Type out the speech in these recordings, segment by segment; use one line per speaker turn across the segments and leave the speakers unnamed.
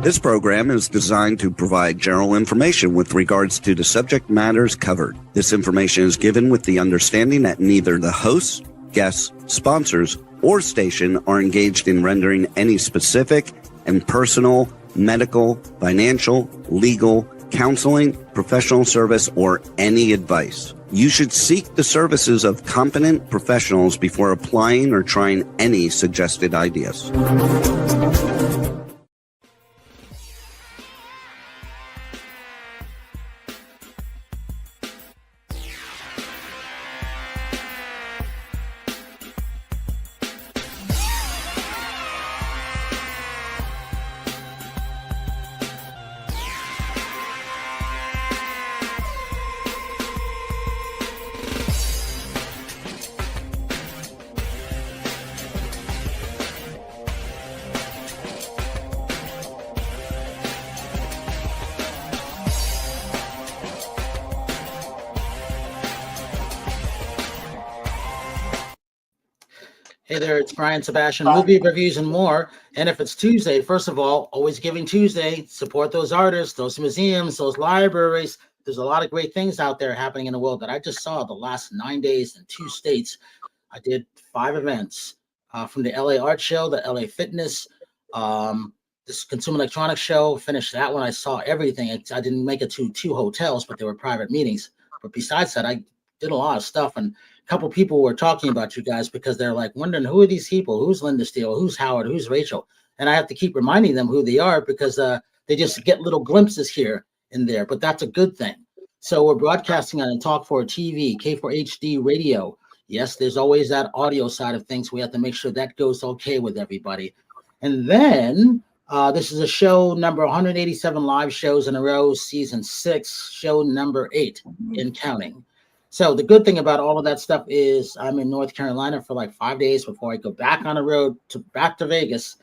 This program is designed to provide general information with regards to the subject matters covered. This information is given with the understanding that neither the hosts, guests, sponsors, or station are engaged in rendering any specific and personal, medical, financial, legal, counseling, professional service, or any advice. You should seek the services of competent professionals before applying or trying any suggested ideas.
Hey there, it's Brian Sebastian, movie reviews and more. And if it's Tuesday, first of all, always Giving Tuesday, support those artists, those museums, those libraries. There's a lot of great things out there happening in the world that I just saw the last 9 days in 2 states. I did 5 events from the L.A.Art Show, the L.A. Fitness, this Consumer Electronics Show. Finished that one. I saw everything. I didn't make it to 2 hotels, but they were private meetings. But besides that, I did a lot of stuff. And a couple people were talking about you guys because they're like wondering, who are these people? Who's Linda Steele? Who's Howard? Who's Rachel? And I have to keep reminding them who they are because they just get little glimpses here and there. But that's a good thing. So we're broadcasting on Talk 4 TV, K4HD radio. Yes, there's always that audio side of things. We have to make sure that goes okay with everybody. And then this is a show number 187 live shows in a row, season 6, show number 8 in counting. So the good thing about all of that stuff is I'm in North Carolina for like 5 days before I go back on the road back to Vegas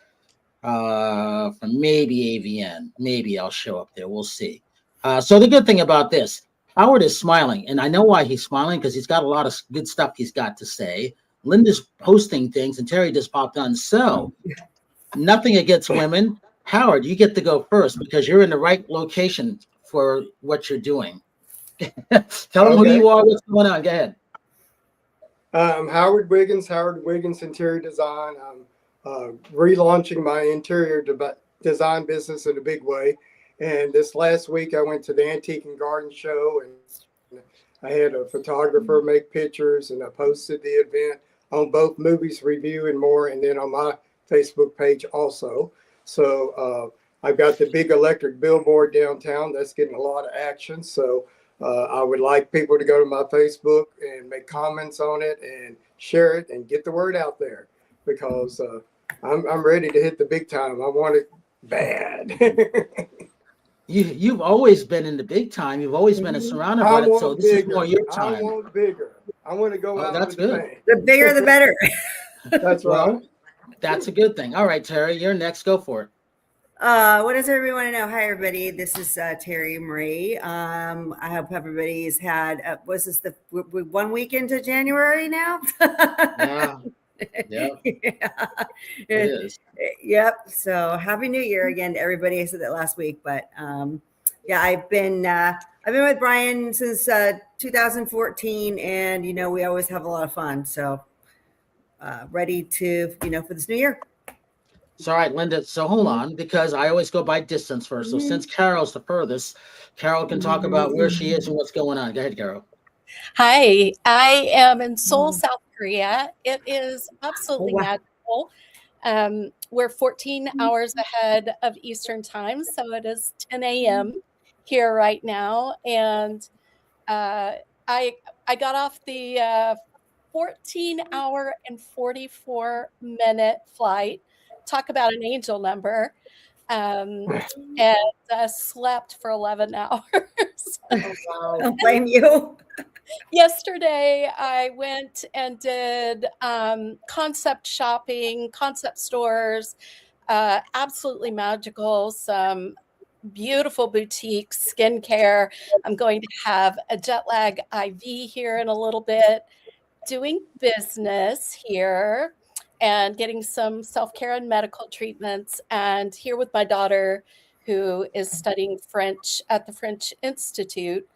for maybe AVN. Maybe I'll show up there. We'll see. So the good thing about this, Howard is smiling, and I know why he's smiling because he's got a lot of good stuff he's got to say. Linda's posting things, and Terry just popped on. So nothing against women. Howard, you get to go first because you're in the right location for what you're doing. Tell them who you are, what's going on. Go ahead.
I'm Howard Wiggins Interior Design. I'm relaunching my interior design business in a big way. And this last week, I went to the Antique and Garden Show, and I had a photographer make pictures, and I posted the event on both Movies Review and More, and then on my Facebook page also. So I've got the big electric billboard downtown. That's getting a lot of action. So I would like people to go to my Facebook and make comments on it and share it and get the word out there because I'm ready to hit the big time. I want it bad.
You've always been in the big time. You've always been surrounded by it. So this is more your time.
I want bigger. I want to go out.
That's good.
The bigger, the better.
That's right.
Well, that's a good thing. All right, Terry, you're next. Go for it.
What does everyone want to know? Hi, everybody. This is Terry Marie. I hope everybody's had, was this the 1 week into January now?
Yeah. Yep.
Yeah.
It is.
Yep. So happy New Year again to everybody. I said that last week, but yeah, I've been with Brian since 2014, and we always have a lot of fun. So ready to for this new year.
So, all right, Linda. So hold on, because I always go by distance first. So since Carol's the furthest, Carol can talk about where she is and what's going on. Go ahead, Carol.
Hi, I am in Seoul, South Korea. It is absolutely magical. We're 14 hours ahead of Eastern time, so it is 10 a.m. here right now. And I got off the 14-hour and 44-minute flight. Talk about an angel number. And slept for 11 hours.
Oh, wow. Don't blame you.
Yesterday, I went and did concept shopping, concept stores, absolutely magical, some beautiful boutique skincare. I'm going to have a jet lag IV here in a little bit, doing business here. and getting some self-care and medical treatments, and here with my daughter who is studying French at the French Institute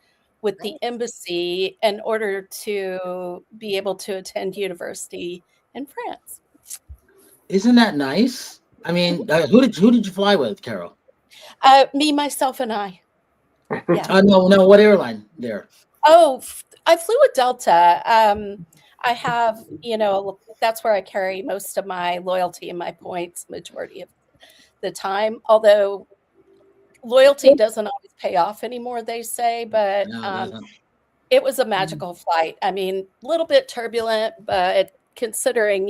with the embassy in order to be able to attend university in France.
Isn't that nice? I mean, who did you fly with, Carol?
Me, myself, and I. Yeah.
No, what airline there?
Oh, I flew with Delta. I have, that's where I carry most of my loyalty and my points majority of the time. Although loyalty doesn't always pay off anymore, they say, but
No, it doesn't.
it was a magical flight. I mean, a little bit turbulent, but considering,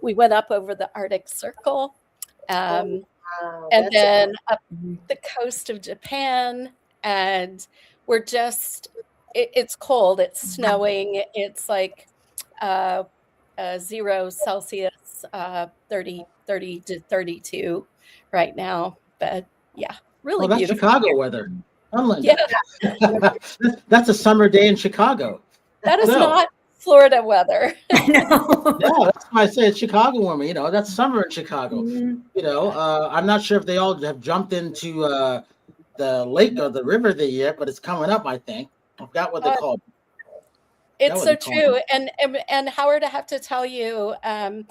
we went up over the Arctic Circle, and then up the coast of Japan, and we're just, it's cold, it's snowing, it's like 0 Celsius, 30 to 32 right now. But yeah, really
that's
beautiful.
Chicago weather.
Yeah.
That's a summer day in Chicago.
That is not Florida weather.
Yeah, that's why I say it's Chicago woman. That's summer in Chicago. I'm not sure if they all have jumped into the lake or the river there yet, but it's coming up, I think. I forgot what they call it.
It's so true. And Howard, I have to tell you, and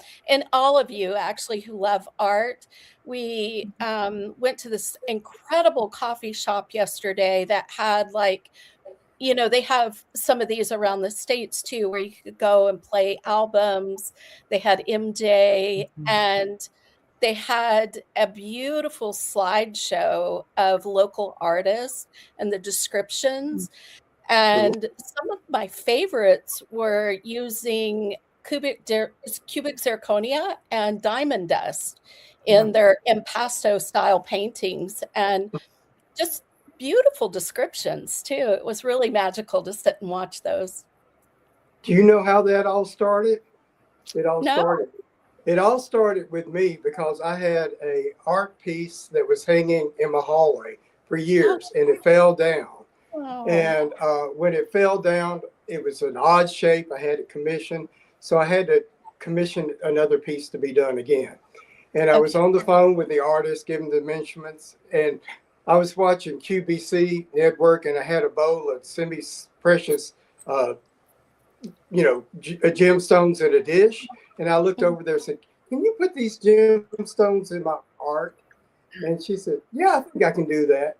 all of you actually who love art, we went to this incredible coffee shop yesterday that had they have some of these around the States too, where you could go and play albums. They had MJ, and they had a beautiful slideshow of local artists and the descriptions. And some of my favorites were using cubic zirconia and diamond dust in their impasto style paintings, and just beautiful descriptions too. It was really magical to sit and watch those.
Do you know how that all started? It all started with me because I had a art piece that was hanging in my hallway for years, and it fell down. Oh. And when it fell down, it was an odd shape. I had it commissioned, so I had to commission another piece to be done again. And I was on the phone with the artist, giving the measurements, and I was watching QVC network, and I had a bowl of semi-precious, gemstones in a dish. And I looked over there and said, "Can you put these gemstones in my art?" And she said, "Yeah, I think I can do that."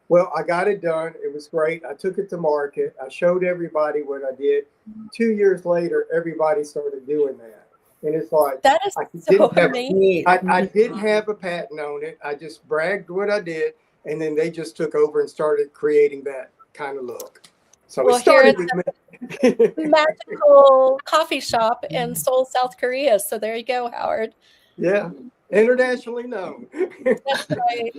Well, I got it done. It was great. I took it to market. I showed everybody what I did. 2 years later, everybody started doing that. And it's like,
that is so amazing.
I didn't have a patent on it. I just bragged what I did. And then they just took over and started creating that kind of look. So it started with me.
Magical coffee shop in Seoul, South Korea. So there you go, Howard.
Yeah. Internationally known.
That's right.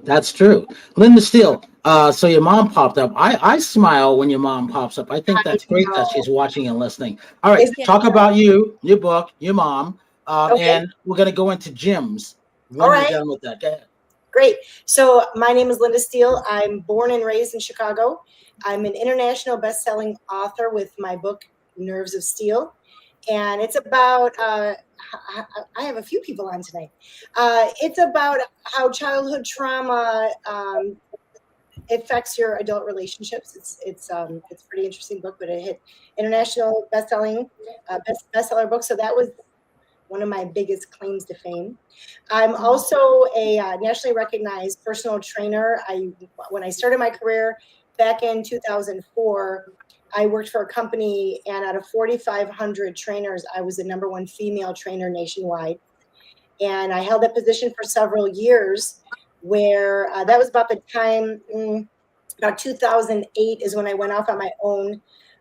That's true. Linda Steele, so your mom popped up. I smile when your mom pops up. I think that's great that she's watching and listening. All right, talk about you, your book, your mom, and we're going to go into gyms. When we're done with that, go ahead.
Great. So my name is Linda Steele. I'm born and raised in Chicago. I'm an international best-selling author with my book, Nerves of Steel. And it's about, I have a few people on tonight. It's about how childhood trauma affects your adult relationships. It's a pretty interesting book, but it hit international bestseller book. So that was one of my biggest claims to fame. I'm also a nationally recognized personal trainer. When I started my career back in 2004, I worked for a company, and out of 4,500 trainers, I was the #1 female trainer nationwide. And I held that position for several years, where that was about the time, about 2008 is when I went off on my own,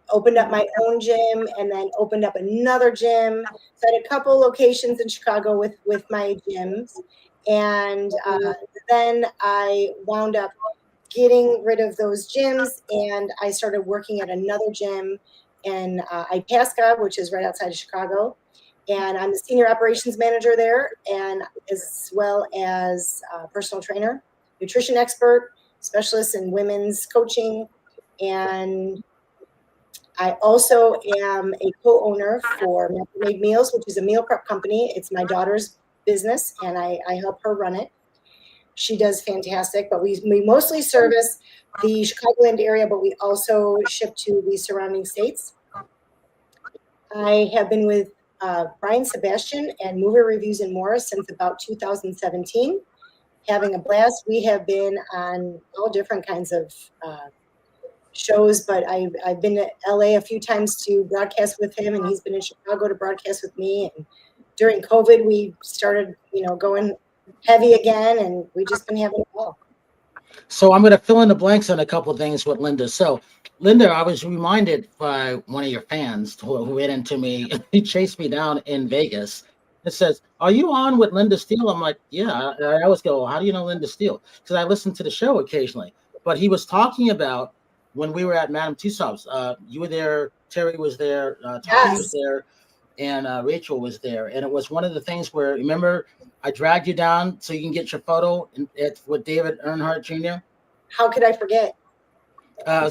opened up my own gym, and then opened up another gym. So I had a couple locations in Chicago with my gyms. And then I wound up getting rid of those gyms, and I started working at another gym in Itasca, which is right outside of Chicago. And I'm the senior operations manager there, and as well as personal trainer, nutrition expert, specialist in women's coaching. And I also am a co-owner for Made Meals, which is a meal prep company. It's my daughter's business, and I help her run it. She does fantastic, but we mostly service the Chicagoland area, but we also ship to the surrounding states. I have been with Brian Sebastian and Movie Reviews and More since about 2017, having a blast. We have been on all different kinds of shows, but I've been to L.A. a few times to broadcast with him, and he's been in Chicago to broadcast with me. And during COVID, we started, going heavy again, and we just been having it all.
So I'm going to fill in the blanks on a couple of things with Linda. So, Linda, I was reminded by one of your fans who ran into me. He chased me down in Vegas. It says, "Are you on with Linda Steele?" I'm like, "Yeah." I always go, "How do you know Linda Steele?" Because I listen to the show occasionally. But he was talking about when we were at Madame Tussauds. You were there. Terry was there. Tommy was there. And Rachel was there. And it was one of the things where, remember, I dragged you down so you can get your photo with David Earnhardt Jr.?
How could I forget?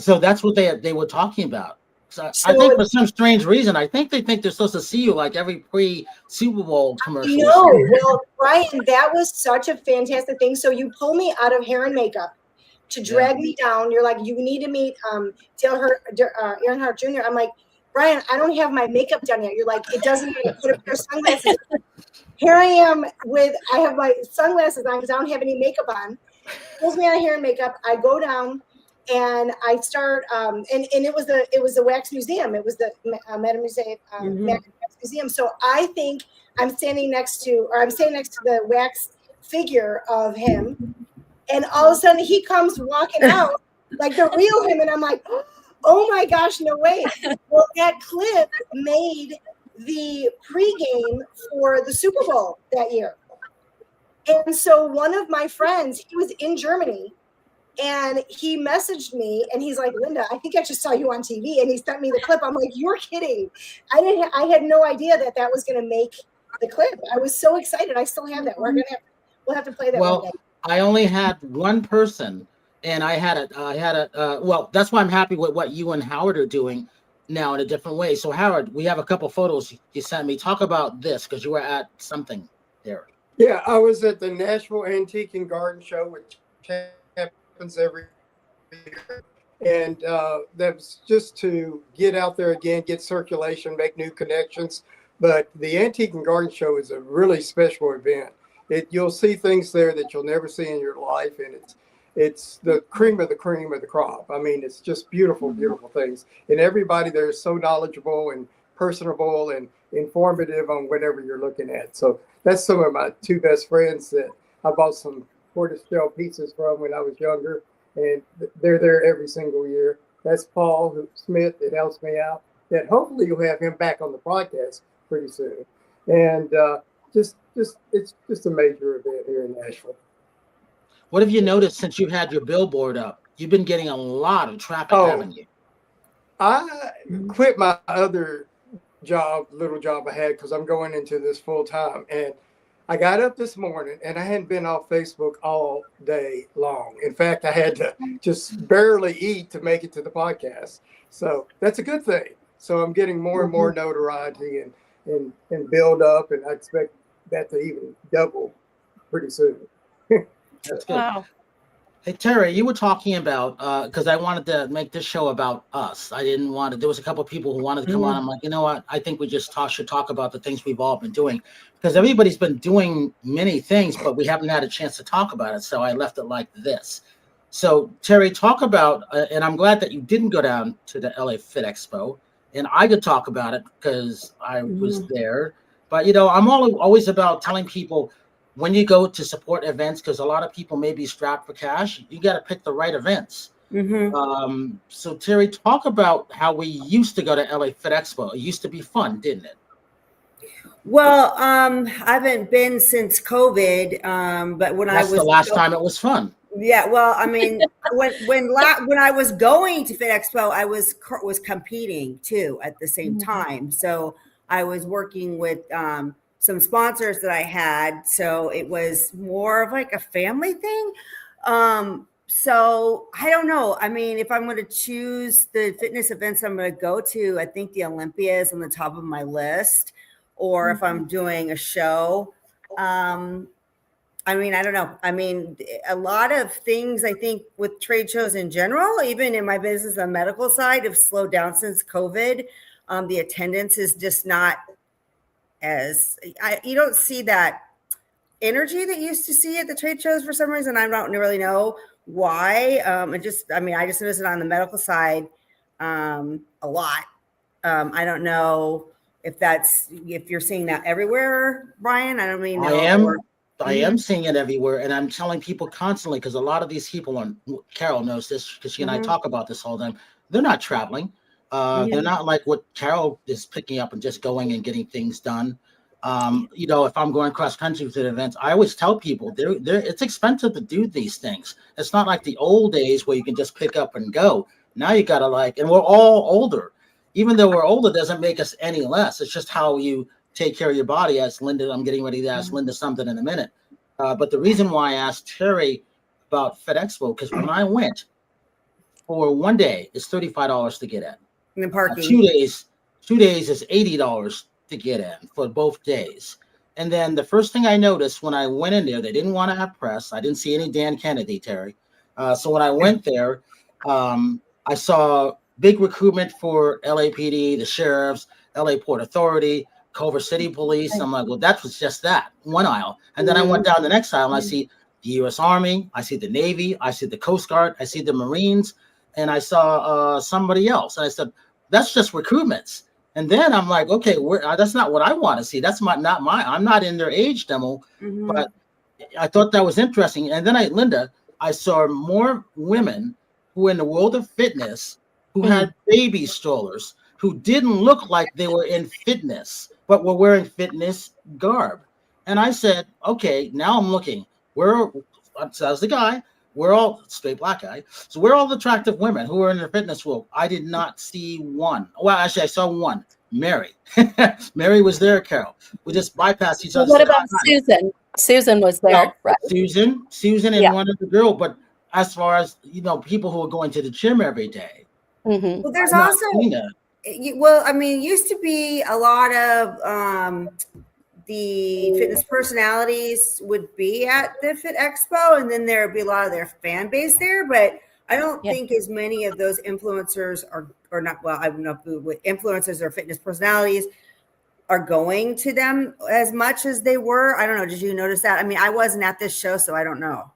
So that's what they were talking about. So I think for some strange reason, I think they think they're supposed to see you like every pre-Super Bowl commercial.
No, well, Brian, that was such a fantastic thing. So you pull me out of hair and makeup to drag me down. You're like, you need to meet Dale Earnhardt Jr. I'm like, Brian, I don't have my makeup done yet. You're like, it doesn't matter. Put a pair of sunglasses. Here I am I have my sunglasses on because I don't have any makeup on. Pulls me out of hair and makeup. I go down and I start, and it was the wax museum. It was the Madame Wax Museum. So I think I'm standing next to the wax figure of him. And all of a sudden he comes walking out like the real him. And I'm like, oh my gosh, no way. Well, that clip made the pregame for the Super Bowl that year. And so one of my friends, he was in Germany, and he messaged me and he's like, Linda, I think I just saw you on TV. And he sent me the clip. I'm like, you're kidding. I had no idea that was going to make the clip. I was so excited. I still have that. We'll have to play that one day.
I only had one person. And I had well, that's why I'm happy with what you and Howard are doing now in a different way. So Howard, we have a couple photos you sent me. Talk about this because you were at something there.
Yeah, I was at the Nashville Antique and Garden Show, which happens every year. And that was just to get out there again, get circulation, make new connections. But the Antique and Garden Show is a really special event. You'll see things there that you'll never see in your life, and it's the cream of the crop. I mean, it's just beautiful, beautiful things. And everybody there is so knowledgeable and personable and informative on whatever you're looking at. So that's some of my two best friends that I bought some tortoiseshell pizzas from when I was younger. And they're there every single year. That's Paul Smith that helps me out. That hopefully you'll have him back on the podcast pretty soon. And it's just a major event here in Nashville.
What have you noticed since you've had your billboard up? You've been getting a lot of traffic, haven't you?
I quit my other little job I had because I'm going into this full time. And I got up this morning and I hadn't been off Facebook all day long. In fact, I had to just barely eat to make it to the podcast. So that's a good thing. So I'm getting more and more notoriety and build up. And I expect that to even double pretty soon.
That's good.
Wow.
Hey, Terry, you were talking about, because I wanted to make this show about us. I didn't want to, there was a couple of people who wanted to come on. I'm like, you know what? I think we just should talk about the things we've all been doing, because everybody's been doing many things, but we haven't had a chance to talk about it. So I left it like this. So Terry, talk about, and I'm glad that you didn't go down to the LA FitExpo, and I could talk about it because I was there. But, I'm always about telling people, when you go to support events, because a lot of people may be strapped for cash, you got to pick the right events. So Terry, talk about how we used to go to LA FitExpo. It used to be fun, didn't it?
Well, I haven't been since COVID, but
That's the last time it was fun.
Yeah, well, I mean, when I was going to FitExpo, I was competing too at the same time. So I was working with some sponsors that I had, so it was more of like a family thing. So I don't know. I mean, if I'm going to choose the fitness events I'm going to go to, I think the Olympia is on the top of my list. Or if I'm doing a show, I mean, I don't know. I mean, a lot of things I think with trade shows in general, even in my business, the medical side, have slowed down since COVID. The attendance is just not you don't see that energy that you used to see at the trade shows for some reason. I don't really know why. I just noticed it on the medical side a lot. I don't know if you're seeing that everywhere, Brian. I don't really know.
I am seeing it everywhere, and I'm telling people constantly, because a lot of these people, Carol knows this because she and I talk about this all the time, they're not traveling. They're not like what Carol is picking up and just going and getting things done. If I'm going cross country to the events, I always tell people it's expensive to do these things. It's not like the old days where you can just pick up and go. Now you got to and we're all older. Even though we're older doesn't make us any less. It's just how you take care of your body. As Linda, I'm getting ready to ask Linda something in a minute. But the reason why I asked Terry about FitExpo, because when I went for 1 day, it's $35 to get in.
And then parking.
2 days is $80 to get in for both days. And then the first thing I noticed when I went in there, they didn't want to have press. I didn't see any Dan Kennedy, Terry. So when I went there, I saw big recruitment for LAPD, the sheriffs, LA Port Authority, Culver City Police. I'm like, well, that was just that one aisle. And then I went down the next aisle and I see the U.S. Army, I see the Navy, I see the Coast Guard, I see the Marines, and I saw somebody else. And I said, that's just recruitments. And then I'm like, okay, that's not what I want to see. That's I'm not in their age demo, but I thought that was interesting. And then Linda, I saw more women who in the world of fitness who had baby strollers, who didn't look like they were in fitness, but were wearing fitness garb. And I said, okay, now I'm looking. As the guy, we're all straight black guy. So we're all attractive women who are in the fitness world. I did not see one. Well, actually, I saw one. Mary. Mary was there, Carol. We just bypassed each other.
What about Susan? Susan was there, right?
Susan and one other girl. But as far as, people who are going to the gym every day.
Well, there's also, it used to be a lot of the fitness personalities would be at the FitExpo, and then there would be a lot of their fan base there. But I don't think as many of those influencers or not. Well, I don't know with influencers or fitness personalities are going to them as much as they were. I don't know. Did you notice that? I mean, I wasn't at this show, so I don't know.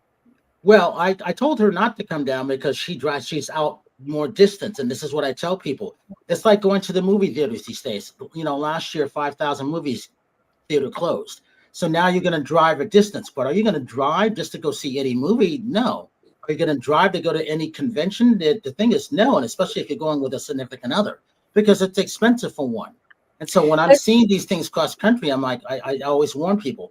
Well, I told her not to come down because she's out more distance. And this is what I tell people. It's like going to the movie theaters these days. Last year, 5,000 movies theater closed. So now you're going to drive a distance. But are you going to drive just to go see any movie? No. Are you going to drive to go to any convention? The thing is no. And especially if you're going with a significant other, because it's expensive for one. And so when I'm seeing these things cross country, I'm like, I always warn people.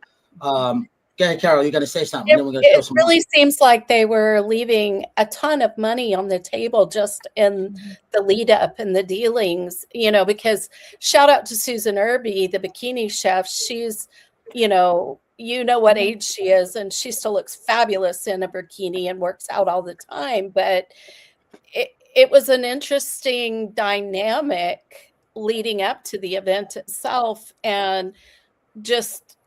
Go ahead, Carol, you're going to say something.
It really seems like they were leaving a ton of money on the table just in the lead up and the dealings, because shout out to Susan Irby, the bikini chef. She's, what age she is, and she still looks fabulous in a bikini and works out all the time. But it was an interesting dynamic leading up to the event itself, and just,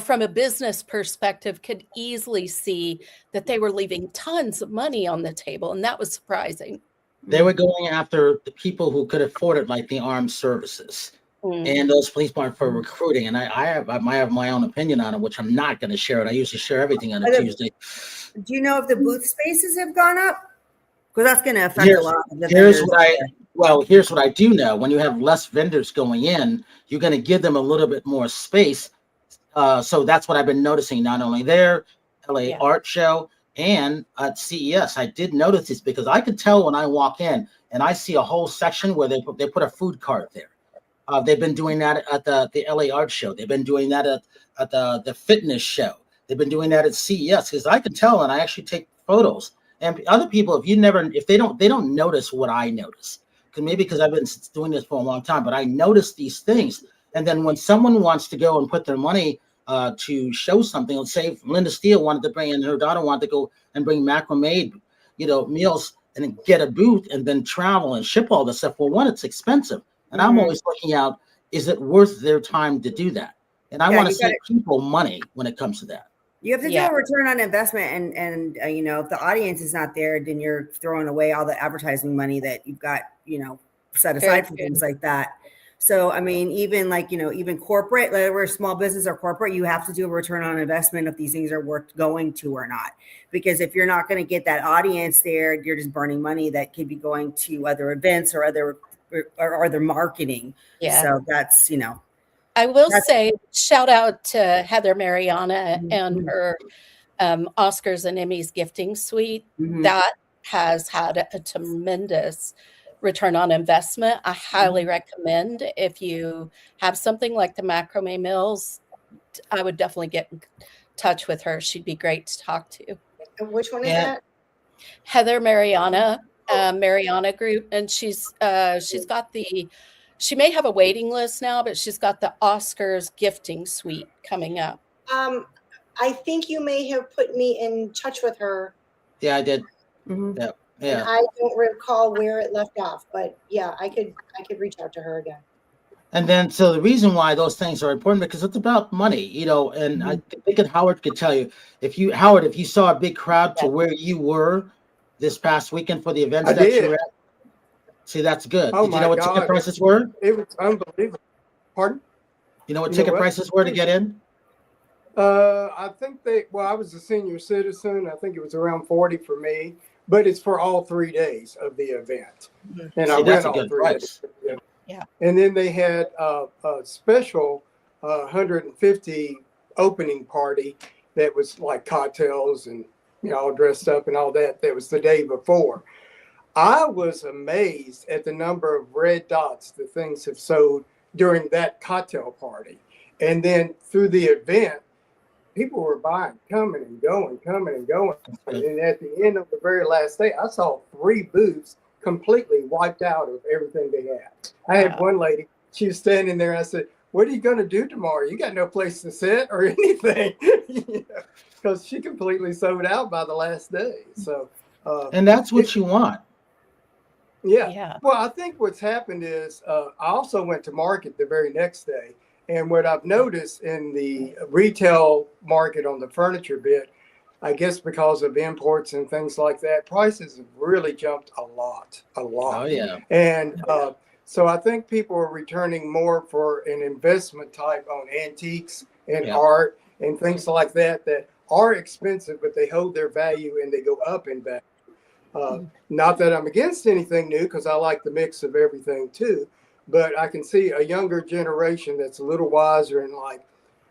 from a business perspective, could easily see that they were leaving tons of money on the table. And that was surprising.
They were going after the people who could afford it, like the armed services and those police departments for recruiting. And I have my own opinion on it, which I'm not going to share it. I usually share everything on a Tuesday.
Do you know if the booth spaces have gone up? Because that's going to affect a lot of the
here's what I do know. When you have less vendors going in, you're going to give them a little bit more space. So that's what I've been noticing, not only there, L.A.Art Show, and at CES. I did notice this because I could tell when I walk in and I see a whole section where they put a food cart there. They've been doing that at the L.A.Art Show. They've been doing that at the fitness show. They've been doing that at CES, because I can tell, and I actually take photos. And other people, if they don't notice what I notice, because I've been doing this for a long time, but I notice these things. And then when someone wants to go and put their money to show something. Let's say if Linda Steele wanted to bring in, her daughter wanted to go and bring macrame, meals and then get a booth and then travel and ship all this stuff. Well, one, it's expensive. And I'm always looking out, is it worth their time to do that? And I want to save people money when it comes to that.
You have to do a return on investment, and if the audience is not there, then you're throwing away all the advertising money that you've got, set aside for things like that. So, I mean, even even corporate, whether we're small business or corporate, you have to do a return on investment if these things are worth going to or not. Because if you're not going to get that audience there, you're just burning money that could be going to other events or other marketing. Yeah. So that's,
I will say, shout out to Heather Mariana and her Oscars and Emmys gifting suite. That has had a tremendous return on investment. I highly recommend, if you have something like the macrame mills, I would definitely get in touch with her. She'd be great to talk to.
And which one is that?
Heather Mariana, Mariana Group, and she's got she may have a waiting list now, but she's got the Oscars gifting suite coming up.
I think you may have put me in touch with her.
Yeah, I did. Yeah.
And I don't recall where it left off, but yeah, I could reach out to her again.
And then, so the reason why those things are important, because it's about money, and I think that Howard could tell you, if you saw a big crowd to where you were this past weekend for the events you were at, see, that's good.
Oh,
did you know what ticket prices were?
It was unbelievable. Pardon?
You know what ticket prices were to get in?
I think I was a senior citizen. I think it was around 40 for me, but it's for all 3 days of the event. And I went all 3 days.
Yeah.
And then they had a special 150 opening party that was like cocktails and, all dressed up and all that. That was the day before. I was amazed at the number of red dots that things have sold during that cocktail party. And then through the event, people were buying, coming and going. And at the end of the very last day, I saw 3 booths completely wiped out of everything they had. I had one lady, she was standing there. I said, "What are you going to do tomorrow? You got no place to sit or anything." Because she completely sold out by the last day. So,
and that's what you want.
Yeah. Well, I think what's happened is I also went to market the very next day. And what I've noticed in the retail market on the furniture bit, I guess because of imports and things like that, prices have really jumped a lot.
Oh, yeah.
And so I think people are returning more for an investment type on antiques and art and things like that are expensive, but they hold their value and they go up in value. Not that I'm against anything new, because I like the mix of everything too. But I can see a younger generation that's a little wiser and like,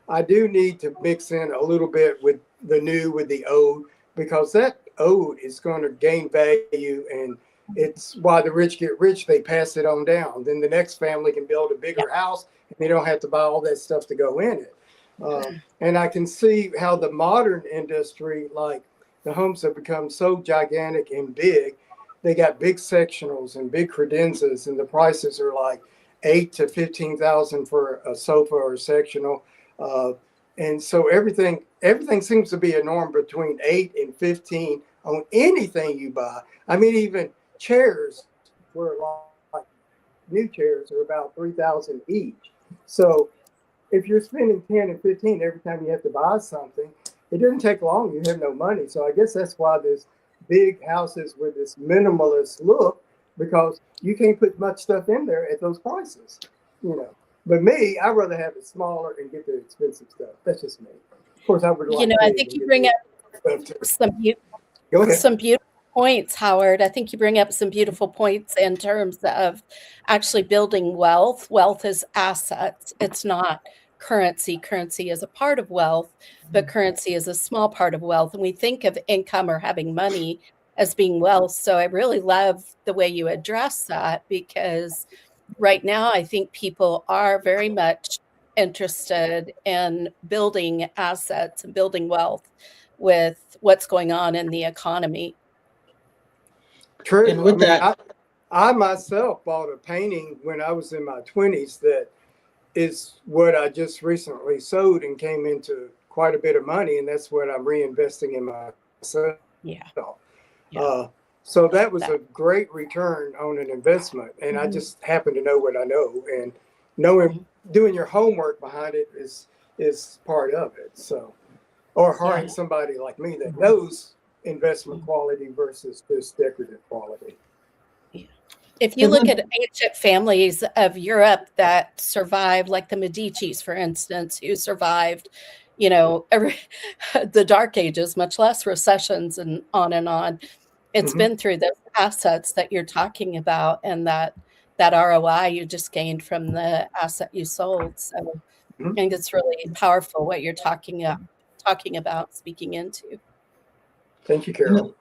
I do need to mix in a little bit with the new, with the old, because that old is going to gain value, and it's why the rich get rich. They pass it on down. Then the next family can build a bigger house, and they don't have to buy all that stuff to go in it. And I can see how the modern industry, like the homes have become so gigantic and big. They got big sectionals and big credenzas, and the prices are like $8,000 to $15,000 for a sofa or a sectional. And so everything seems to be a norm between 8 and 15 on anything you buy. I mean, even chairs were like new chairs are about $3,000 each. So if you're spending 10 and 15 every time you have to buy something, it doesn't take long. You have no money. So I guess that's why there's big houses with this minimalist look, because you can't put much stuff in there at those prices, But me, I'd rather have it smaller and get the expensive stuff. That's just me. Of course, I would like.
I think you bring up some beautiful points, Howard. I think you bring up some beautiful points in terms of actually building wealth. Wealth is assets. It's not currency. Currency is a part of wealth, but currency is a small part of wealth. And we think of income or having money as being wealth. So I really love the way you address that, because right now I think people are very much interested in building assets and building wealth with what's going on in the economy.
True. And I myself bought a painting when I was in my 20s that is what I just recently sold and came into quite a bit of money, and that's what I'm reinvesting in myself.
Yeah.
So that was a great return on an investment, and I just happen to know what I know, and knowing doing your homework behind it is part of it. So, or hiring somebody like me that knows investment quality versus just decorative quality.
If you look at ancient families of Europe that survived, like the Medicis, for instance, who survived, the Dark Ages, much less recessions and on and on. It's been through those assets that you're talking about, and that ROI you just gained from the asset you sold. So I think it's really powerful what you're talking about, speaking into.
Thank you, Carol.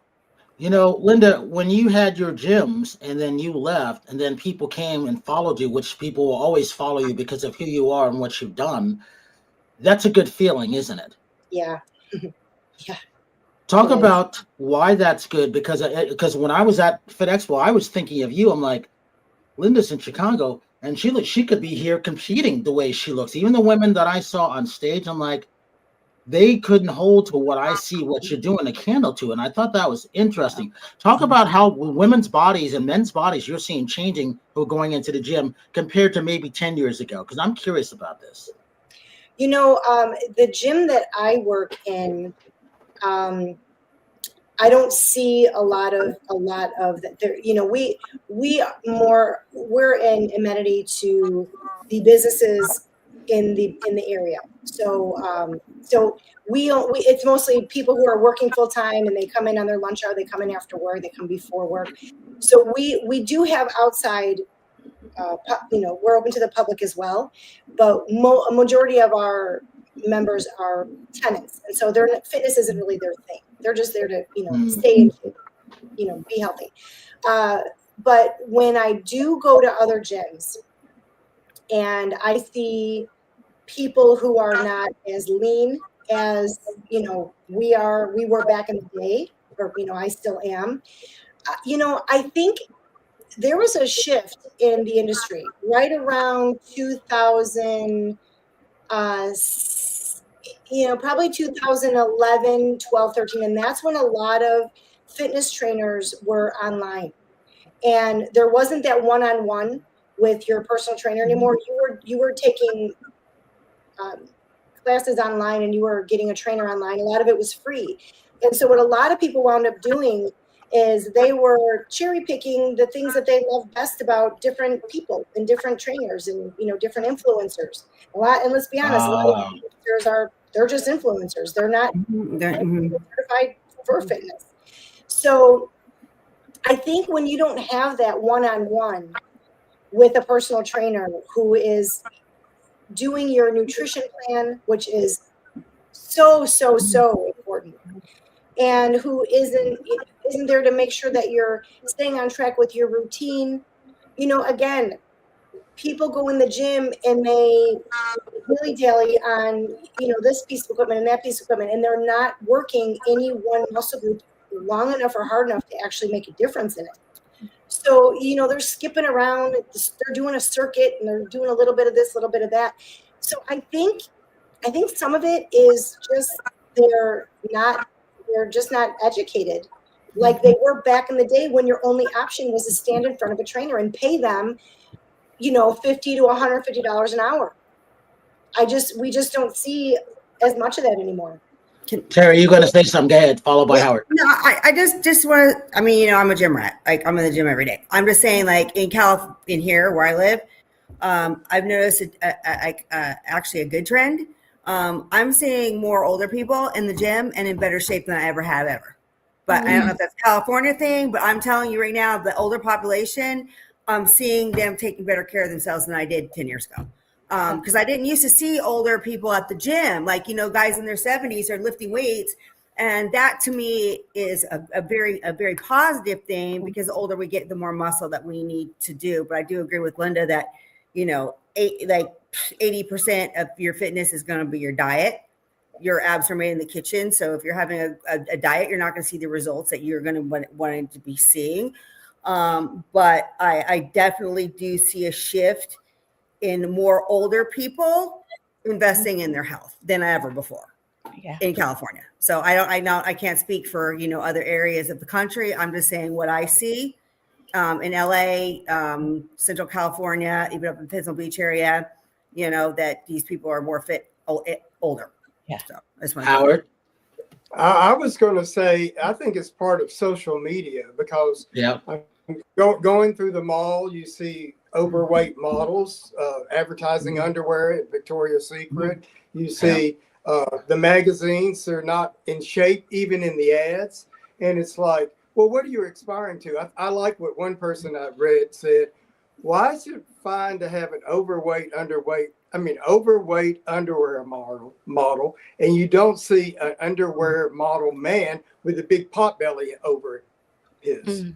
Linda, when you had your gyms and then you left and then people came and followed you, which people will always follow you because of who you are and what you've done, that's a good feeling, isn't it?
Yeah.
Talk about why that's good, because when I was at FitExpo, I was thinking of you. I'm like, Linda's in Chicago and she could be here competing the way she looks. Even the women that I saw on stage, I'm like, they couldn't hold to what I see, what you're doing a candle to. And I thought that was interesting. Talk about how women's bodies and men's bodies you're seeing changing who are going into the gym compared to maybe 10 years ago, because I'm curious about this.
The gym that I work in, I don't see a lot of that there. We're an amenity to the businesses in the area. So it's mostly people who are working full time and they come in on their lunch hour, they come in after work, they come before work. So we do have outside, we're open to the public as well, but a majority of our members are tenants, and so their fitness isn't really their thing. They're just there to stay and be healthy. But when I do go to other gyms and I see people who are not as lean as we were back in the day, or I still am, I think there was a shift in the industry right around 2000, probably 2011, 12, 13. And that's when a lot of fitness trainers were online. And there wasn't that one-on-one with your personal trainer anymore. You were taking classes online and you were getting a trainer online. A lot of it was free. And so what a lot of people wound up doing is they were cherry picking the things that they love best about different people and different trainers and different influencers. And let's be honest, a lot of influencers they're just influencers. They're not certified for fitness. So I think when you don't have that one-on-one with a personal trainer who is doing your nutrition plan, which is so important, and who isn't there to make sure that you're staying on track with your routine. Again, people go in the gym and they dilly-dally on, this piece of equipment and that piece of equipment, and they're not working any one muscle group long enough or hard enough to actually make a difference in it. So, they're skipping around, they're doing a circuit and they're doing a little bit of this, a little bit of that. So I think some of it is just they're just not educated like they were back in the day when your only option was to stand in front of a trainer and pay them, $50 to $150 an hour. We just don't see as much of that anymore.
Terry, you're going to say something? Go ahead, followed by Howard.
No, I just want to, I'm a gym rat. Like, I'm in the gym every day. I'm just saying, like, in here where I live, I've noticed actually a good trend. I'm seeing more older people in the gym and in better shape than I ever have ever. But I don't know if that's a California thing, but I'm telling you right now, the older population, I'm seeing them taking better care of themselves than I did 10 years ago. Because I didn't used to see older people at the gym, like, guys in their 70s are lifting weights. And that to me is a very positive thing, because the older we get, the more muscle that we need to do. But I do agree with Linda that, 80% of your fitness is going to be your diet. Your abs are made in the kitchen. So if you're having a diet, you're not going to see the results that you're going to want to be seeing. But I definitely do see a shift in more older people investing in their health than ever before in California. So I can't speak for, other areas of the country. I'm just saying what I see in LA, Central California, even up in Pismo Beach area, that these people are more fit older.
Yeah.
So I just want
Howard.
I was going to say, I think it's part of social media because going through the mall, you see overweight models advertising underwear at Victoria's Secret. You see the magazines, they're not in shape, even in the ads. And it's like, well, what are you aspiring to? I like what one person I read said, why is it fine to have an overweight underwear model, and you don't see an underwear model man with a big pot belly over his,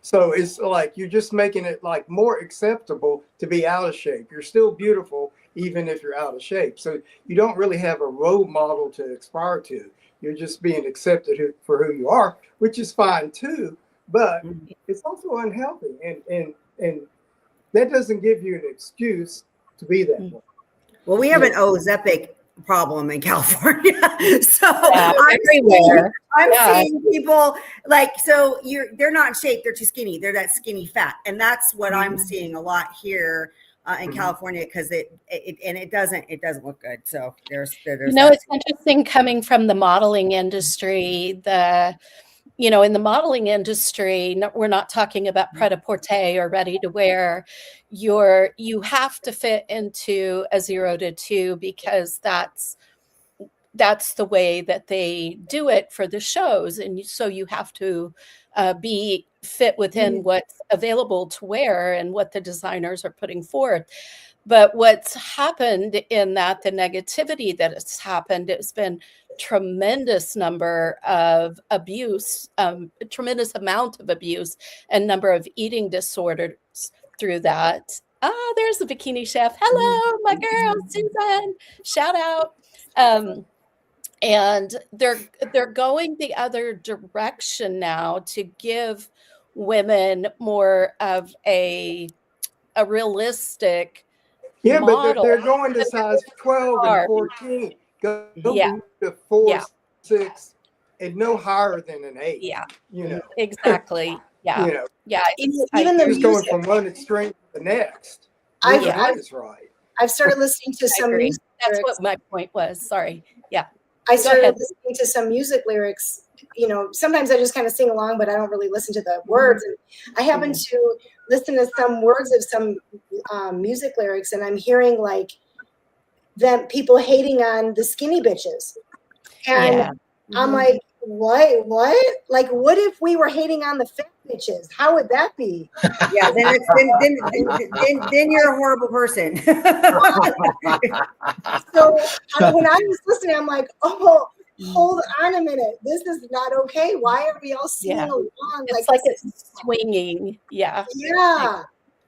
So it's like, you're just making it like more acceptable to be out of shape. You're still beautiful, even if you're out of shape. So you don't really have a role model to aspire to. You're just being accepted for who you are, which is fine too, but it's also unhealthy. And that doesn't give you an excuse to be that way.
Well, we have an Ozempic problem in California. So
everywhere.
I'm seeing people they're not in shape, they're too skinny. They're that skinny fat. And that's what I'm seeing a lot here in California, because it doesn't look good. So there's
it's interesting coming from the modeling industry. In the modeling industry, we're not talking about pret-a-porter or ready to wear. You have to fit into a 0 to 2 because that's the way that they do it for the shows. And so you have to be fit within what's available to wear and what the designers are putting forth. But what's happened in that, the negativity that has happened, it's been tremendous number of abuse, tremendous amount of abuse and number of eating disorders through that. There's the bikini chef. Hello, my girl, Susan. Shout out. And they're going the other direction now to give women more of a realistic
but they're going to size 12 and 14. Go to 4, 6, and no higher than an 8.
Yeah, exactly. Yeah,
Even the
just going from one extreme to the next. That is right.
I've started listening to some music.
That's what my point was. Sorry. Yeah.
I started listening to some music lyrics. Sometimes I just kind of sing along, but I don't really listen to the words. And I happen to listen to some words of some music lyrics, and I'm hearing like them people hating on the skinny bitches. And I'm like, what? Like, what if we were hating on the fat bitches? How would that be?
Yeah, then you're a horrible person.
So when I was listening, I'm like, oh, hold on a minute. This is not okay. Why are we all singing along?
It's like it's swinging. Yeah.
Yeah.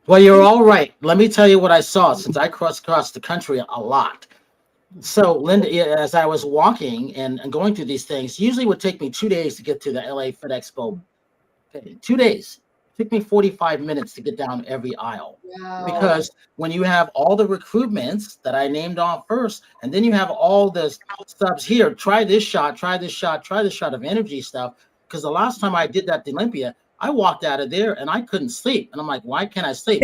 Well, you're all right. Let me tell you what I saw since I crossed the country a lot. So, Linda, as I was walking and going through these things, usually would take me 2 days to get to the LA FitExpo. 2 days. It took me 45 minutes to get down every aisle.
Wow.
Because when you have all the recruitments that I named off first, and then you have all the stuff here, try this shot of energy stuff. Because the last time I did that at Olympia, I walked out of there and I couldn't sleep. And I'm like, why can't I sleep?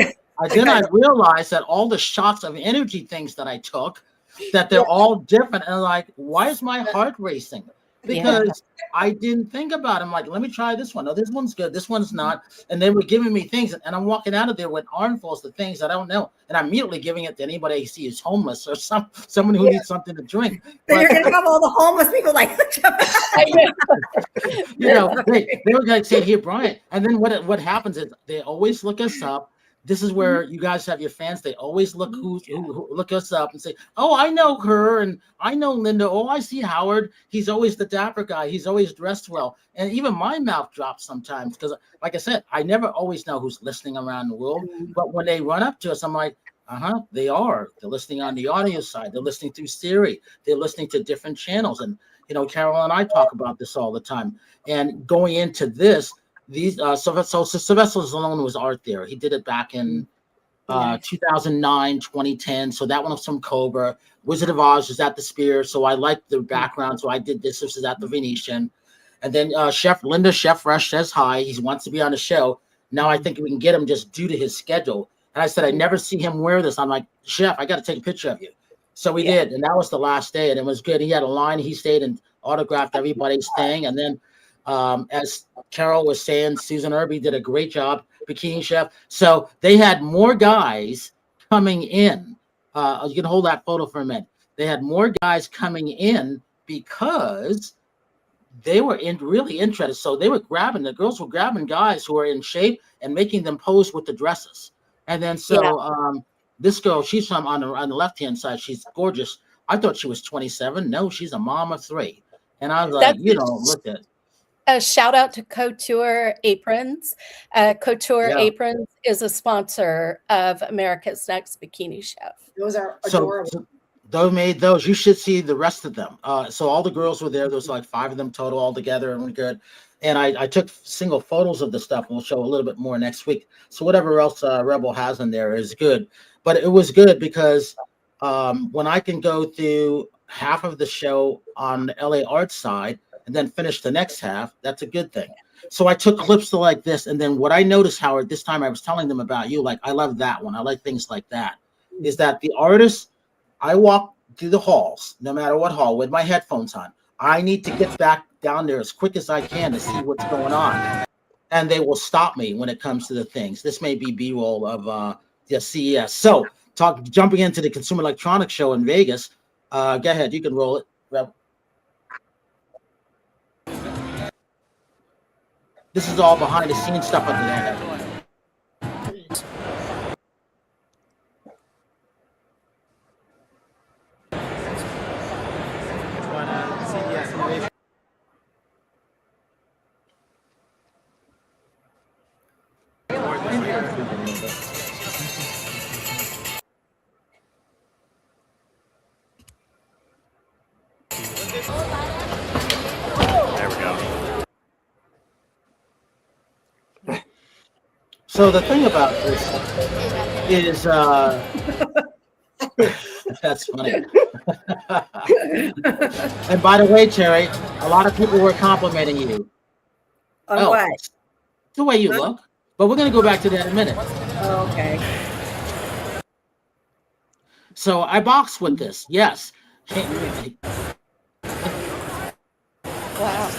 Then I realized that all the shots of energy things that I took, that they're all different. And I'm like, why is my heart racing? Because I didn't think about it. I'm like, let me try this one. Oh, this one's good. This one's not. And they were giving me things. And I'm walking out of there with armfuls of things that I don't know. And I'm immediately giving it to anybody I see is homeless or someone who needs something to drink.
Then you're going to have all the homeless people like,
they were going to say, here, Brian. And then what happens is they always look us up. This is where you guys have your fans. They always look who look us up and say, oh, I know her and I know Linda. Oh, I see Howard. He's always the dapper guy. He's always dressed well. And even my mouth drops sometimes because, like I said, I never always know who's listening around the world. But when they run up to us, I'm like, they are. They're listening on the audio side. They're listening through Siri. They're listening to different channels. And, Carol and I talk about this all the time. And going into this, Sylvester Stallone was art there. He did it back in
Nice.
2009, 2010. So that one was from Cobra. Wizard of Oz was at the Spear. So I liked the background. So I did this. This is at the Venetian. And then Chef Fresh says hi. He wants to be on the show. Now I think we can get him just due to his schedule. And I said, I never see him wear this. I'm like, Chef, I got to take a picture of you. So we did. And that was the last day. And it was good. He had a line. He stayed and autographed everybody's thing. And then as Carol was saying, Susan Irby did a great job, Bikini Chef. So they had more guys coming in. You can hold that photo for a minute. They had more guys coming in because they were really interested. So they were the girls were grabbing guys who were in shape and making them pose with the dresses. And then this girl, she's from on the left-hand side. She's gorgeous. I thought she was 27. No, she's a mom of 3. And I was like, look at
a shout out to Couture Aprons. Couture Aprons is a sponsor of America's Next Bikini Chef.
Those are adorable.
So those made those. You should see the rest of them. So all the girls were there. There was like 5 of them total all together, and we're good. And I took single photos of the stuff, and we'll show a little bit more next week. So whatever else Rebel has in there is good. But it was good because when I can go through half of the show on the L.A.Art side and then finish the next half, that's a good thing. So I took clips like this. And then what I noticed, Howard, this time I was telling them about you, like, I love that one. I like things like that, is that the artists, I walk through the halls, no matter what hall, with my headphones on. I need to get back down there as quick as I can to see what's going on. And they will stop me when it comes to the things. This may be B-roll of the CES. So jumping into the Consumer Electronics Show in Vegas. Go ahead, you can roll it, Rebel. This is all behind the scenes stuff under there. So the thing about this is, that's funny. And by the way, Terry, a lot of people were complimenting you.
On what?
The way you look. But we're going to go back to that in a minute.
Oh, okay.
So I boxed with this. Yes.
Wow.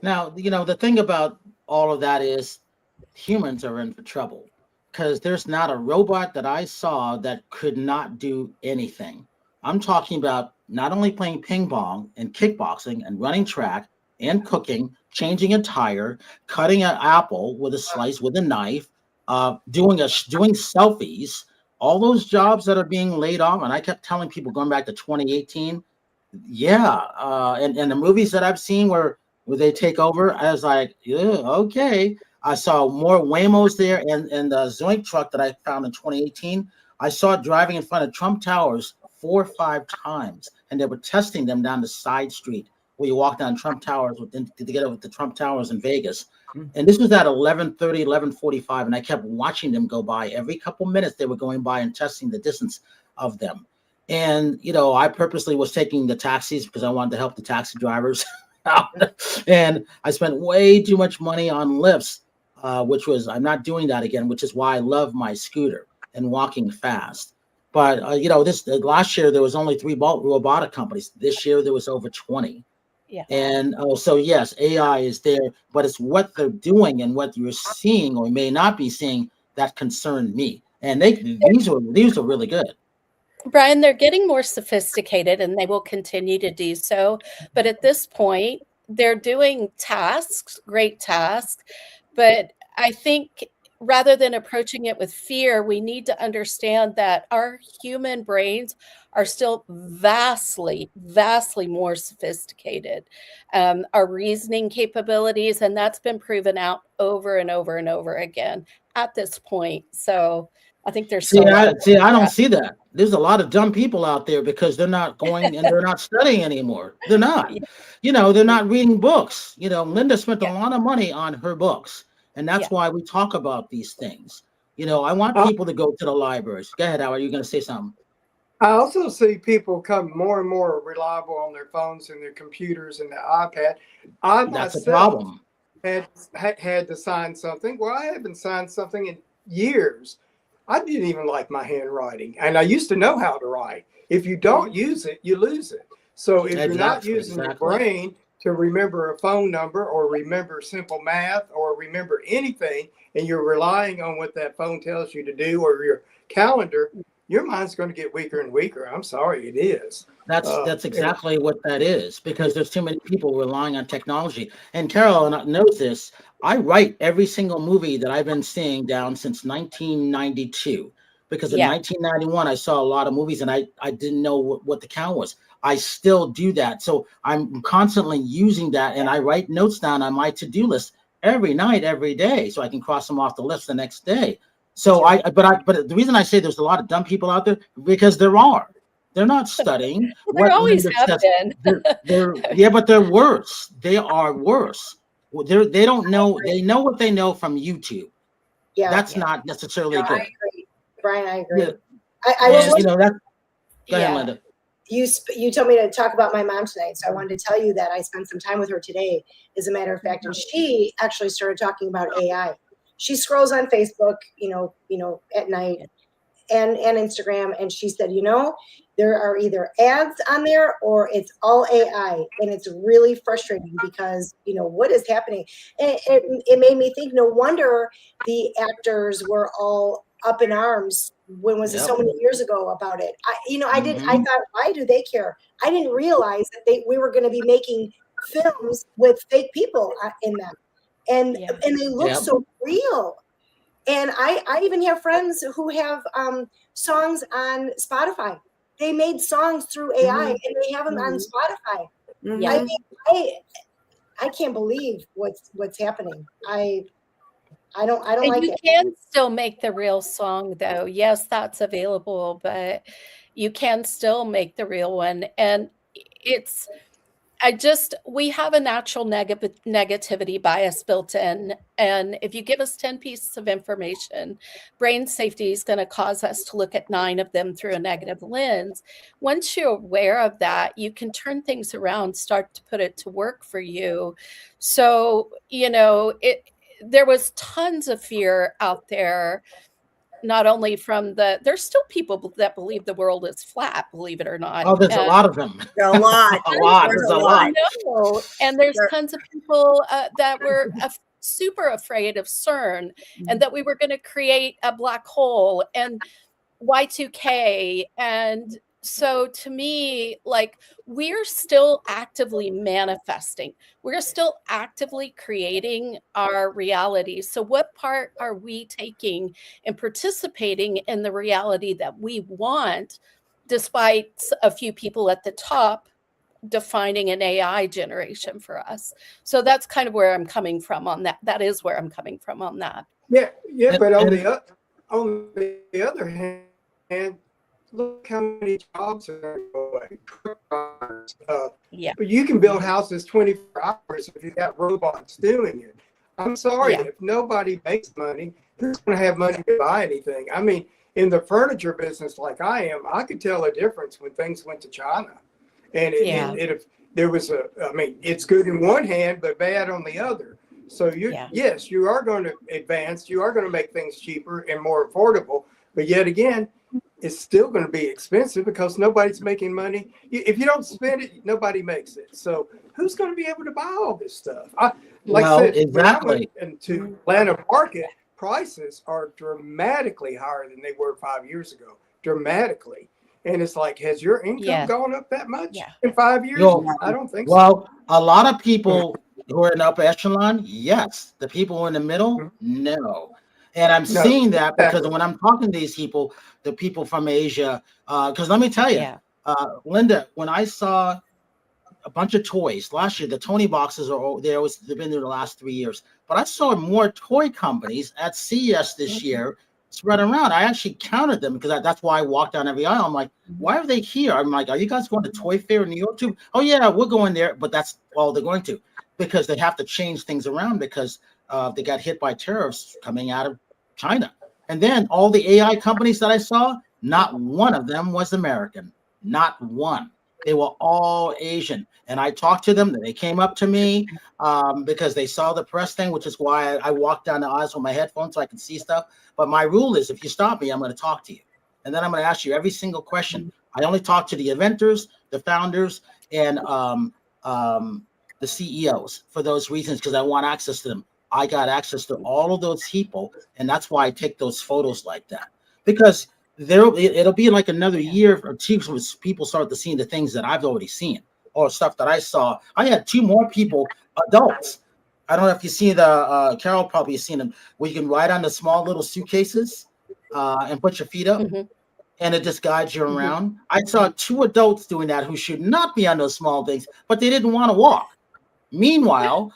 Now, the thing about all of that is humans are in for trouble because there's not a robot that I saw that could not do anything. I'm talking about not only playing ping pong and kickboxing and running track and cooking, changing a tire, cutting an apple with a slice with a knife, doing selfies, all those jobs that are being laid off. And I kept telling people going back to 2018, and the movies that I've seen where they take over, I was like, yeah, okay. I saw more Waymos there, and the Zoink truck that I found in 2018, I saw it driving in front of Trump Towers 4 or 5 times, and they were testing them down the side street where you walk down Trump Towers to get over the Trump Towers in Vegas. And this was at 11:30, 11:45, and I kept watching them go by. Every couple minutes, they were going by and testing the distance of them. And, you know, I purposely was taking the taxis because I wanted to help the taxi drivers out. And I spent way too much money on lifts, which was, I'm not doing that again, which is why I love my scooter and walking fast. But, you know, last year, there was only 3 robotic companies. This year, there was over 20.
Yeah.
And so, yes, AI is there, but it's what they're doing and what you're seeing or may not be seeing that concern me. And these are really good.
Brian, they're getting more sophisticated and they will continue to do so. But at this point, they're doing tasks, great tasks. But I think rather than approaching it with fear, we need to understand that our human brains are still vastly, vastly more sophisticated. Our reasoning capabilities, and that's been proven out over and over and over again at this point. So I think there's
I don't see that. There's a lot of dumb people out there because they're not going and they're not studying anymore. They're not.
Yeah.
You know, they're not reading books. You know, Linda spent a lot of money on her books, and that's why we talk about these things. You know, I want people to go to the libraries. Go ahead, Howard. You're going to say something.
I also see people come more and more reliable on their phones and their computers and their iPad.
That's a problem.
Had to sign something. Well, I haven't signed something in years. I didn't even like my handwriting, and I used to know how to write. If you don't use it, you lose it. So if you're not using your brain to remember a phone number or remember simple math or remember anything, and you're relying on what that phone tells you to do or your calendar, your mind's going to get weaker and weaker. I'm sorry, it is.
That's exactly what that is, because there's too many people relying on technology. And Carol knows this. I write every single movie that I've been seeing down since 1992, because in 1991 I saw a lot of movies and I didn't know what the count was. I still do that. So I'm constantly using that, and I write notes down on my to-do list every night, every day, so I can cross them off the list the next day. So but the reason I say there's a lot of dumb people out there, because there are. They're not studying.
There always have been.
But they're worse. They are worse. They don't know. They know what they know from YouTube. Yeah, that's not necessarily good.
I agree, Brian. I agree.
Yeah.
I was,
you know that. Go ahead, Linda.
You told me to talk about my mom tonight, so I wanted to tell you that I spent some time with her today, as a matter of fact, and she actually started talking about AI. She scrolls on Facebook, you know, at night, and Instagram, and she said, you know, there are either ads on there or it's all AI, and it's really frustrating because, you know, what is happening? And it made me think, no wonder the actors were all up in arms when was it so many years ago about it. I thought, why do they care? I didn't realize that we were going to be making films with fake people in them, and they look so real. And I even have friends who have songs on Spotify. They made songs through AI and they have them on Spotify. I mean, I can't believe what's happening. I don't like it.
You can still make the real song though. Yes, that's available, but you can still make the real one. And we have a natural negativity bias built in. And if you give us 10 pieces of information, brain safety is going to cause us to look at 9 of them through a negative lens. Once you're aware of that, you can turn things around, start to put it to work for you. So, you know, there was tons of fear out there. Not only from there's still people that believe the world is flat, believe it or not.
Oh, there's a lot of them.
A lot.
There's a lot.
And there's tons of people that were super afraid of CERN and that we were going to create a black hole and Y2K. And so to me, like, we're still actively manifesting. We're still actively creating our reality. So what part are we taking and participating in the reality that we want, despite a few people at the top defining an AI generation for us? So that's kind of where I'm coming from on that. That is where I'm coming from on that.
Yeah. But on the other hand, look how many jobs are going. designers.
Yeah.
But you can build houses 24 hours if you got robots doing it. I'm sorry,
Yeah.
if nobody makes money, who's going to have money to buy anything? I mean, in the furniture business like I am, I could tell a difference when things went to China. And
Yeah.
if there was I mean, it's good in one hand, but bad on the other. So yes, you are going to advance. You are going to make things cheaper and more affordable. But yet again, it's still going to be expensive because nobody's making money. If you don't spend it, nobody makes it. So who's going to be able to buy all this stuff? Like I said, when I went into Atlanta market, prices are dramatically higher than they were 5 years ago. Dramatically. And it's like, has your income gone up that much in 5 years? I don't think so.
Well, a lot of people who are in the upper echelon, yes. The people in the middle, no. And I'm seeing that because when I'm talking to these people, the people from Asia, because let me tell you, Linda, when I saw a bunch of toys last year, the Tony boxes they've been there the last 3 years, but I saw more toy companies at CES this year spread around. I actually counted them because that's why I walked down every aisle. I'm like, why are they here? I'm like, are you guys going to Toy Fair in New York too? Oh yeah, we're going there, but that's all they're going to, because they have to change things around because they got hit by tariffs coming out of China. And then all the AI companies that I saw, not one of them was American, not one. They were all Asian. And I talked to them. They came up to me because they saw the press thing, which is why I walked down the aisles with my headphones so I can see stuff. But my rule is, if you stop me, I'm going to talk to you. And then I'm going to ask you every single question. I only talk to the inventors, the founders, and the CEOs for those reasons, because I want access to them. I got access to all of those people. And that's why I take those photos like that. Because it'll be like another year or two when people start to see the things that I've already seen or stuff that I saw. I had 2 more people, adults. I don't know if you see the Carol probably has seen them, where you can ride on the small little suitcases and put your feet up, and it just guides you around. I saw 2 adults doing that who should not be on those small things, but they didn't want to walk. Meanwhile,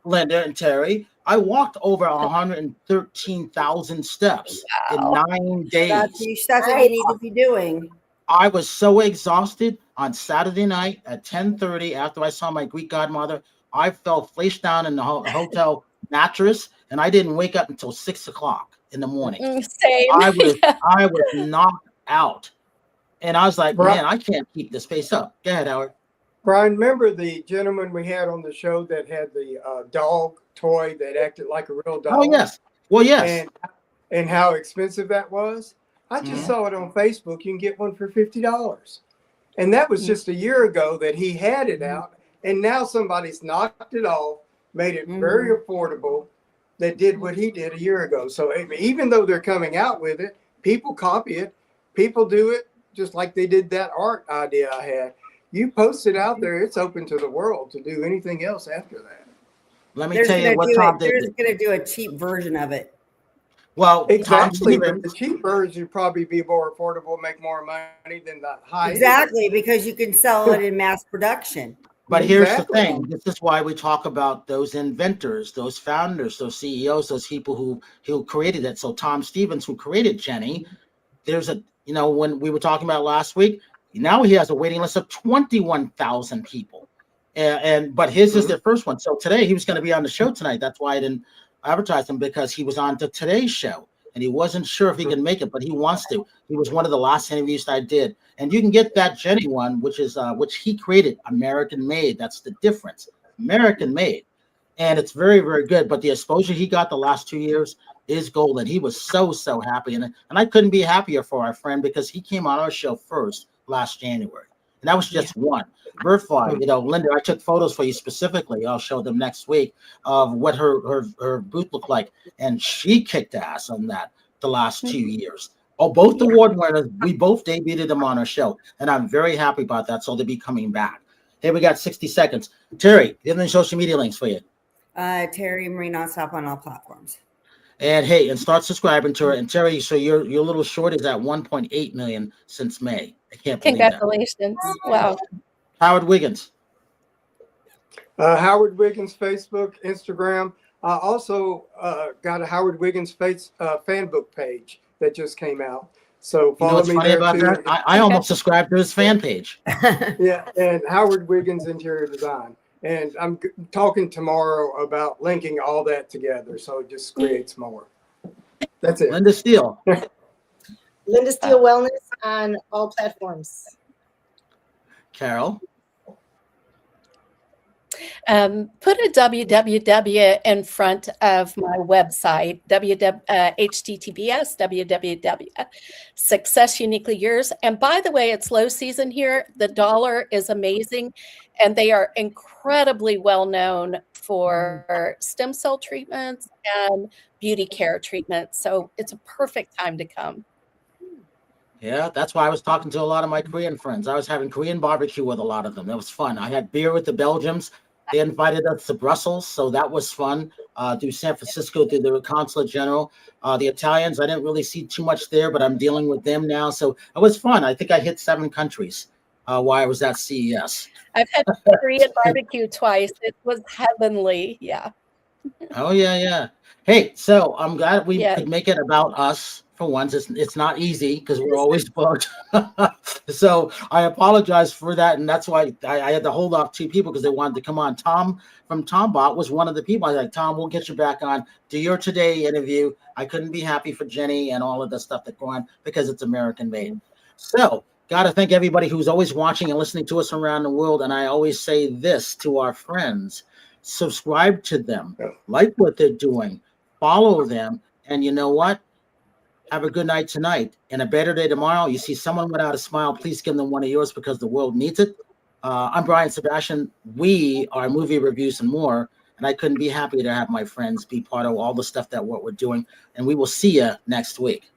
Linda and Terry, I walked over 113,000 steps in 9 days.
That's what you need to be doing.
I was so exhausted on Saturday night at 10:30 after I saw my Greek godmother. I fell face down in the hotel mattress, and I didn't wake up until 6 o'clock in the morning.
Same.
I was knocked out. And I was like, man, I can't keep this pace up. Go ahead, Howard.
Brian, remember the gentleman we had on the show that had the dog toy that acted like a real dog?
Oh, yes. Well, yes.
And how expensive that was? I just saw it on Facebook. You can get one for $50. And that was just a year ago that he had it out. And now somebody's knocked it off, made it very affordable, that did what he did a year ago. So even though they're coming out with it, people copy it. People do it just like they did that art idea I had. You post it out there, it's open to the world to do anything else after that.
Let me tell you what Tom did.
They're just going to do a cheap version of it.
Well,
exactly. But the cheap version would probably be more affordable, make more money than the high.
Exactly, because you can sell it in mass production.
But here's the thing. This is why we talk about those inventors, those founders, those CEOs, those people who created it. So Tom Stevens, who created Jenny, when we were talking about last week, now he has a waiting list of 21,000 people. But his is the first one. So today he was going to be on the show tonight. That's why I didn't advertise him, because he was on the Today's show and he wasn't sure if he can make it, but he wants to. He was one of the last interviews I did. And you can get that Jenny one, which he created, American made. That's the difference. American made. And it's very, very good. But the exposure he got the last 2 years is golden. He was so, so happy. And I couldn't be happier for our friend, because he came on our show first last January. And that was just one. Birdfly, Linda, I took photos for you specifically. I'll show them next week of what her booth looked like. And she kicked ass on that the last 2 years. Oh, both award winners, we both debuted them on our show. And I'm very happy about that. So they'll be coming back. Hey, we got 60 seconds. Terry, give them social media links for you.
Terry Marie Nonstop on all platforms.
And hey, and start subscribing to her. And Terry, so your little short is at 1.8 million since May. I can't believe
Congratulations.
that.
Wow.
Howard Wiggins.
Howard Wiggins, Facebook, Instagram. I also got a Howard Wiggins fan book page that just came out. So
You know
follow
what's
me
funny
there
about
too.
that? I almost subscribed to his fan page.
Yeah, and Howard Wiggins Interior Design. And I'm talking tomorrow about linking all that together, so it just creates more. That's it.
Linda Steele.
Linda Steele Wellness on all platforms.
Carol.
Put a www in front of my website, https www success uniquely yours. And by the way, it's low season here. The dollar is amazing, and they are incredibly well known for stem cell treatments and beauty care treatments. So it's a perfect time to come.
Yeah, that's why I was talking to a lot of my Korean friends. I was having Korean barbecue with a lot of them. That was fun. I had beer with the Belgians. They invited us to Brussels, so that was fun. Through San Francisco, through the Consulate General. The Italians, I didn't really see too much there, but I'm dealing with them now. So it was fun. I think I hit 7 countries while I was at CES.
I've had Korean barbecue twice. It was heavenly. Yeah.
Oh, yeah. Hey, so I'm glad we could make it about us for once. It's not easy because we're always booked. So I apologize for that. And that's why I had to hold off 2 people because they wanted to come on. Tom from Tombot was one of the people. I was like, Tom, we'll get you back on. Do your Today interview. I couldn't be happy for Jenny and all of the stuff that go on because it's American made. So got to thank everybody who's always watching and listening to us around the world. And I always say this to our friends. Subscribe to them, like what they're doing, follow them, and you know what? Have a good night tonight and a better day tomorrow. You see someone without a smile, please give them one of yours because the world needs it. I'm Brian Sebastian. We are Movie Reviews and More, and I couldn't be happier to have my friends be part of all the stuff that what we're doing, and we will see you next week.